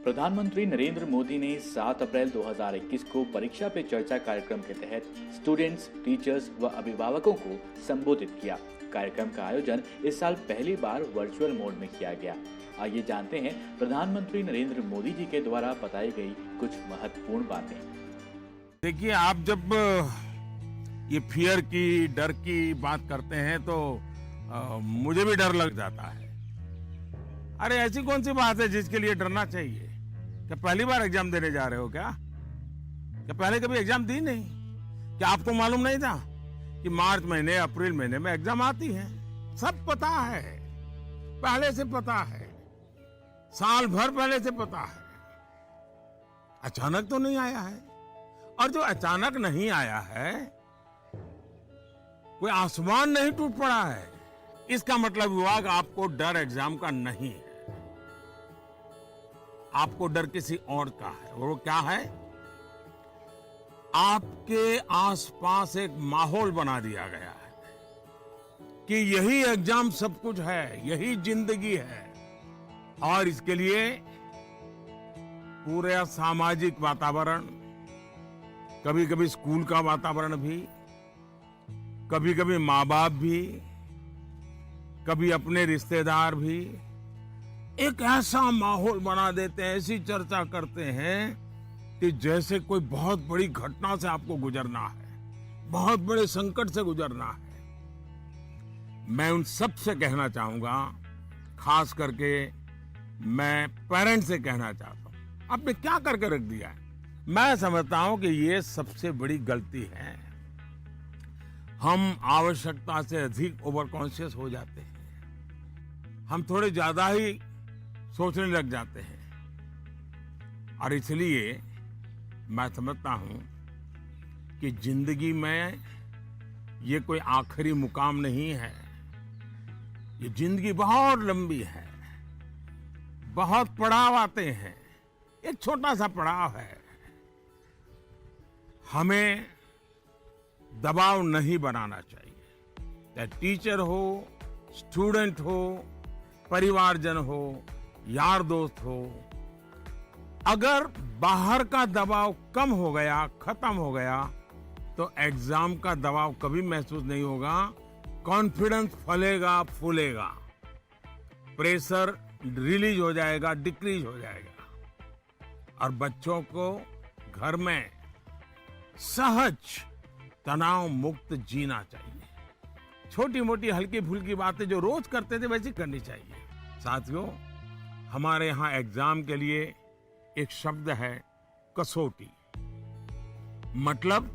प्रधानमंत्री नरेंद्र मोदी ने 7 अप्रैल 2021 को परीक्षा पे चर्चा कार्यक्रम के तहत स्टूडेंट्स, टीचर्स व अभिभावकों को संबोधित किया। कार्यक्रम का आयोजन इस साल पहली बार वर्चुअल मोड में किया गया। आइए जानते हैं प्रधानमंत्री नरेंद्र मोदी जी के द्वारा बताई गई कुछ महत्वपूर्ण बातें। देखिए, आप जब ये फियर की, डर की बात करते हैं तो मुझे भी डर लग जाता है। अरे ऐसी कौन सी बात है जिसके लिए डरना चाहिए? क्या पहली बार एग्जाम देने जा रहे हो क्या पहले कभी एग्जाम दी नहीं? क्या आपको मालूम नहीं था कि मार्च महीने, अप्रैल महीने में एग्जाम आती है? सब पता है, पहले से पता है, साल भर पहले से पता है। अचानक तो नहीं आया है। और जो अचानक नहीं आया है, कोई आसमान नहीं टूट पड़ा है। इसका मतलब हुआ कि आपको डर एग्जाम का नहीं है, आपको डर किसी और का है। और वो क्या है? आपके आसपास एक माहौल बना दिया गया है कि यही एग्जाम सब कुछ है, यही जिंदगी है। और इसके लिए पूरा सामाजिक वातावरण, कभी कभी स्कूल का वातावरण भी, कभी कभी माँ बाप भी, कभी अपने रिश्तेदार भी एक ऐसा माहौल बना देते हैं, ऐसी चर्चा करते हैं कि जैसे कोई बहुत बड़ी घटना से आपको गुजरना है, बहुत बड़े संकट से गुजरना है। मैं उन सब से कहना चाहूंगा, खास करके मैं पेरेंट्स से कहना चाहता हूं, आपने क्या करके रख दिया है? मैं समझता हूं कि ये सबसे बड़ी गलती है। हम आवश्यकता से अधिक ओवर कॉन्शियस हो जाते हैं, हम थोड़े ज्यादा ही सोचने लग जाते हैं। और इसलिए मैं समझता हूं कि जिंदगी में ये कोई आखिरी मुकाम नहीं है। ये जिंदगी बहुत लंबी है, बहुत पड़ाव आते हैं। एक छोटा सा पड़ाव है। हमें दबाव नहीं बनाना चाहिए। चाहे टीचर हो, स्टूडेंट हो, परिवारजन हो, यार दोस्त हो। अगर बाहर का दबाव कम हो गया, खत्म हो गया, तो एग्जाम का दबाव कभी महसूस नहीं होगा। कॉन्फिडेंस फलेगा, फूलेगा, प्रेशर रिलीज हो जाएगा, डिक्रीज हो जाएगा। और बच्चों को घर में सहज, तनाव मुक्त जीना चाहिए। छोटी मोटी हल्की फुल्की बातें जो रोज करते थे वैसी करनी चाहिए। साथियों, हमारे यहां एग्जाम के लिए एक शब्द है कसौटी। मतलब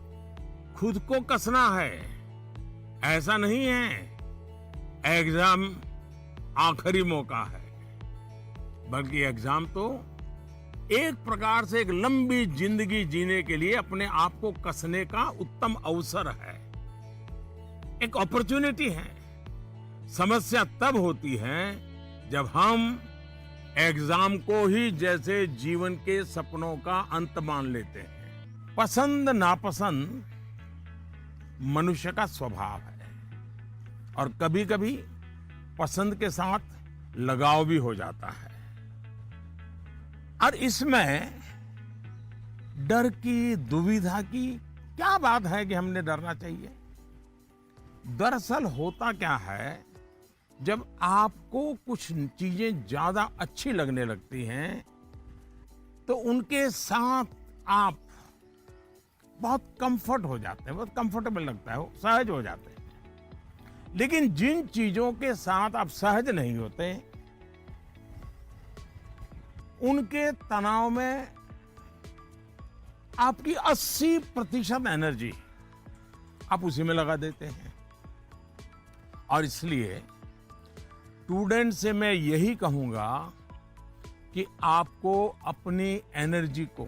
खुद को कसना है। ऐसा नहीं है एग्जाम आखिरी मौका है, बल्कि एग्जाम तो एक प्रकार से एक लंबी जिंदगी जीने के लिए अपने आप को कसने का उत्तम अवसर है, एक अपॉर्चुनिटी है। समस्या तब होती है जब हम एग्जाम को ही जैसे जीवन के सपनों का अंत मान लेते हैं। पसंद नापसंद मनुष्य का स्वभाव है, और कभी कभी पसंद के साथ लगाव भी हो जाता है। और इसमें डर की, दुविधा की क्या बात है कि हमने डरना चाहिए? दरअसल होता क्या है, जब आपको कुछ चीजें ज्यादा अच्छी लगने लगती हैं तो उनके साथ आप बहुत कंफर्ट हो जाते हैं, बहुत कंफर्टेबल लगता है, सहज हो जाते हैं। लेकिन जिन चीजों के साथ आप सहज नहीं होते, उनके तनाव में आपकी 80% एनर्जी आप उसी में लगा देते हैं। और इसलिए स्टूडेंट से मैं यही कहूंगा कि आपको अपनी एनर्जी को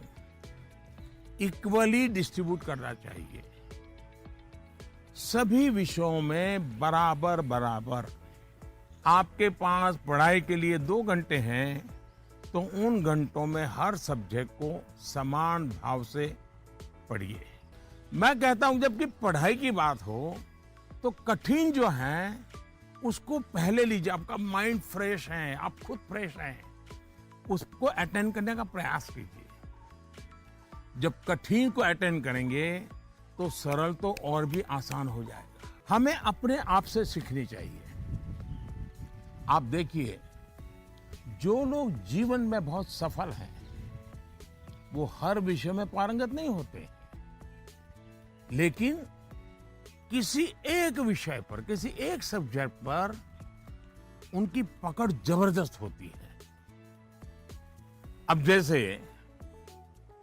इक्वली डिस्ट्रीब्यूट करना चाहिए। सभी विषयों में बराबर बराबर। आपके पास पढ़ाई के लिए 2 घंटे हैं, तो उन घंटों में हर सब्जेक्ट को समान भाव से पढ़िए। मैं कहता हूं, जबकि पढ़ाई की बात हो तो कठिन जो है उसको पहले लीजिए। आपका माइंड फ्रेश है, आप खुद फ्रेश हैं, उसको अटेंड करने का प्रयास कीजिए। जब कठिन को अटेंड करेंगे तो सरल तो और भी आसान हो जाएगा। हमें अपने आप से सीखनी चाहिए। आप देखिए, जो लोग जीवन में बहुत सफल हैं वो हर विषय में पारंगत नहीं होते, लेकिन किसी एक विषय पर, किसी एक सब्जेक्ट पर उनकी पकड़ जबरदस्त होती है। अब जैसे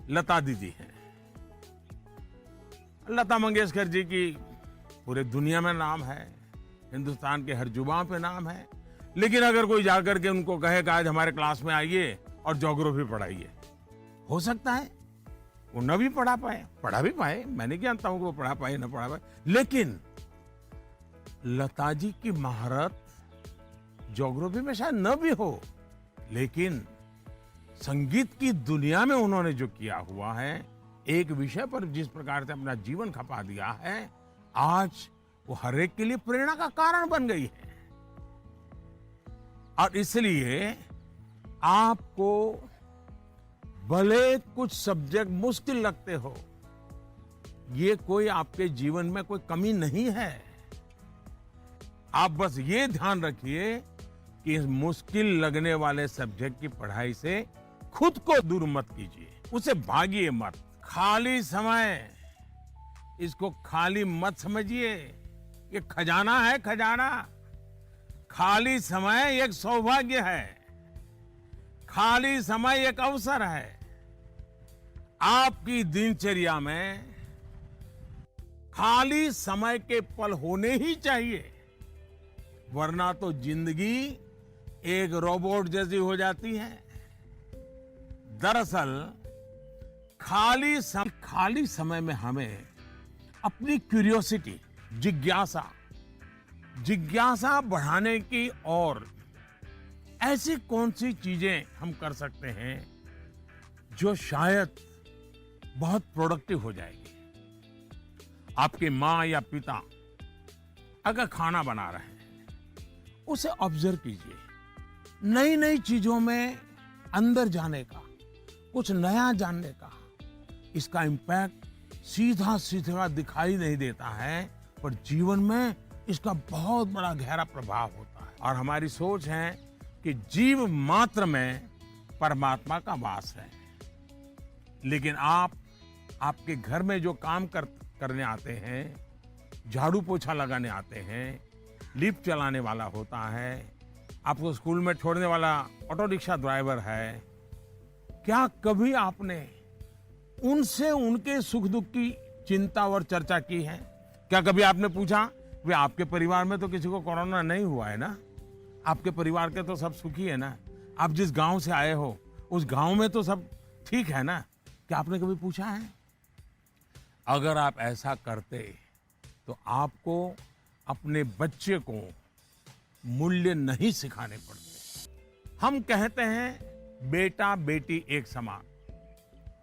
लता दीदी हैं, लता मंगेशकर जी की पूरे दुनिया में नाम है, हिंदुस्तान के हर जुबान पे नाम है, लेकिन अगर कोई जाकर के उनको कहे कि आज हमारे क्लास में आइए और ज्योग्राफी पढ़ाइए, हो सकता है वो न भी पढ़ा पाए, मैं नहीं जानता हूं कि वो पढ़ा पाए न पढ़ा पाए, लेकिन लता जी की महारत ज्योग्राफी में शायद न भी हो, लेकिन संगीत की दुनिया में उन्होंने जो किया हुआ है, एक विषय पर जिस प्रकार से अपना जीवन खपा दिया है, आज वो हर एक के लिए प्रेरणा का कारण बन गई है। और इसलिए आपको भले कुछ सब्जेक्ट मुश्किल लगते हो, ये कोई आपके जीवन में कोई कमी नहीं है। आप बस ये ध्यान रखिए कि इस मुश्किल लगने वाले सब्जेक्ट की पढ़ाई से खुद को दूर मत कीजिए, उसे भागिए मत। खाली समय, इसको खाली मत समझिए। ये खजाना है, खजाना। खाली समय एक सौभाग्य है, खाली समय एक अवसर है। आपकी दिनचर्या में खाली समय के पल होने ही चाहिए, वरना तो जिंदगी एक रोबोट जैसी हो जाती है। दरअसल खाली समय में हमें अपनी क्यूरियोसिटी, जिज्ञासा बढ़ाने की और ऐसी कौन सी चीजें हम कर सकते हैं जो शायद बहुत प्रोडक्टिव हो जाएगी। आपके माँ या पिता अगर खाना बना रहे हैं, उसे ऑब्जर्व कीजिए। नई नई चीजों में अंदर जाने का, कुछ नया जानने का, इसका इम्पैक्ट सीधा सीधा दिखाई नहीं देता है, पर जीवन में इसका बहुत बड़ा गहरा प्रभाव होता है। और हमारी सोच है कि जीव मात्र में परमात्मा का वास है, लेकिन आपके घर में जो काम करने आते हैं, झाड़ू पोछा लगाने आते हैं, लिफ्ट चलाने वाला होता है, आपको स्कूल में छोड़ने वाला ऑटो रिक्शा ड्राइवर है, क्या कभी आपने उनसे उनके सुख दुख की चिंता और चर्चा की है? क्या कभी आपने पूछा, वे आपके परिवार में तो किसी को कोरोना नहीं हुआ है ना? आपके परिवार के तो सब सुखी है ना? आप जिस गांव से आए हो उस गांव में तो सब ठीक है ना? क्या आपने कभी पूछा है? अगर आप ऐसा करते तो आपको अपने बच्चे को मूल्य नहीं सिखाने पड़ते। हम कहते हैं बेटा बेटी एक समान,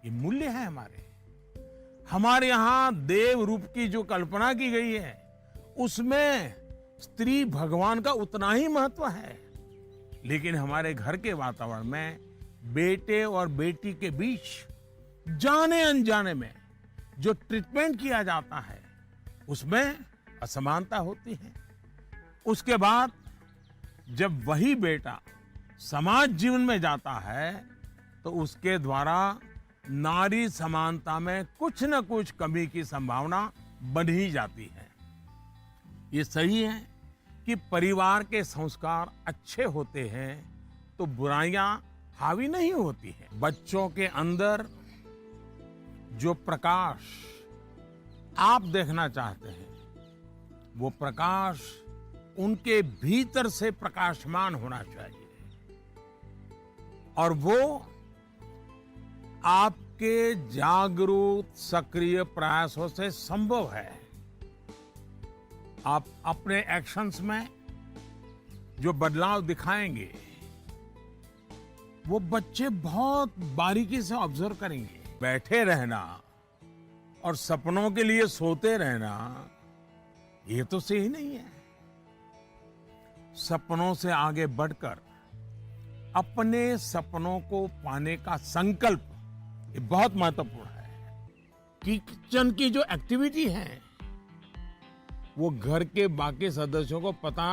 ये मूल्य है हमारे यहां देव रूप की जो कल्पना की गई है, उसमें स्त्री भगवान का उतना ही महत्व है। लेकिन हमारे घर के वातावरण में बेटे और बेटी के बीच जाने अनजाने में जो ट्रीटमेंट किया जाता है, उसमें असमानता होती है। उसके बाद जब वही बेटा समाज जीवन में जाता है तो उसके द्वारा नारी समानता में कुछ न कुछ कमी की संभावना बन ही जाती है। ये सही है कि परिवार के संस्कार अच्छे होते हैं तो बुराइयां हावी नहीं होती हैं। बच्चों के अंदर जो प्रकाश आप देखना चाहते हैं, वो प्रकाश उनके भीतर से प्रकाशमान होना चाहिए, और वो आपके जागरूक सक्रिय प्रयासों से संभव है। आप अपने एक्शंस में जो बदलाव दिखाएंगे, वो बच्चे बहुत बारीकी से ऑब्जर्व करेंगे। बैठे रहना और सपनों के लिए सोते रहना, ये तो सही नहीं है। सपनों से आगे बढ़कर अपने सपनों को पाने का संकल्प ये बहुत महत्वपूर्ण है। किचन की जो एक्टिविटी है वो घर के बाकी सदस्यों को पता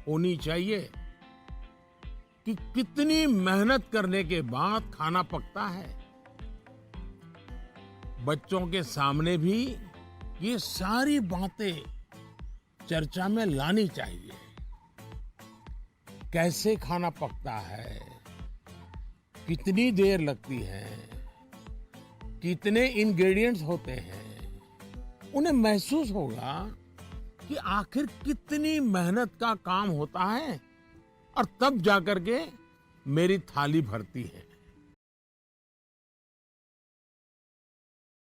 होनी चाहिए कि कितनी मेहनत करने के बाद खाना पकता है। बच्चों के सामने भी ये सारी बातें चर्चा में लानी चाहिए। कैसे खाना पकता है, कितनी देर लगती है, कितने इंग्रेडिएंट्स होते हैं, उन्हें महसूस होगा कि आखिर कितनी मेहनत का काम होता है और तब जाकर के मेरी थाली भरती है।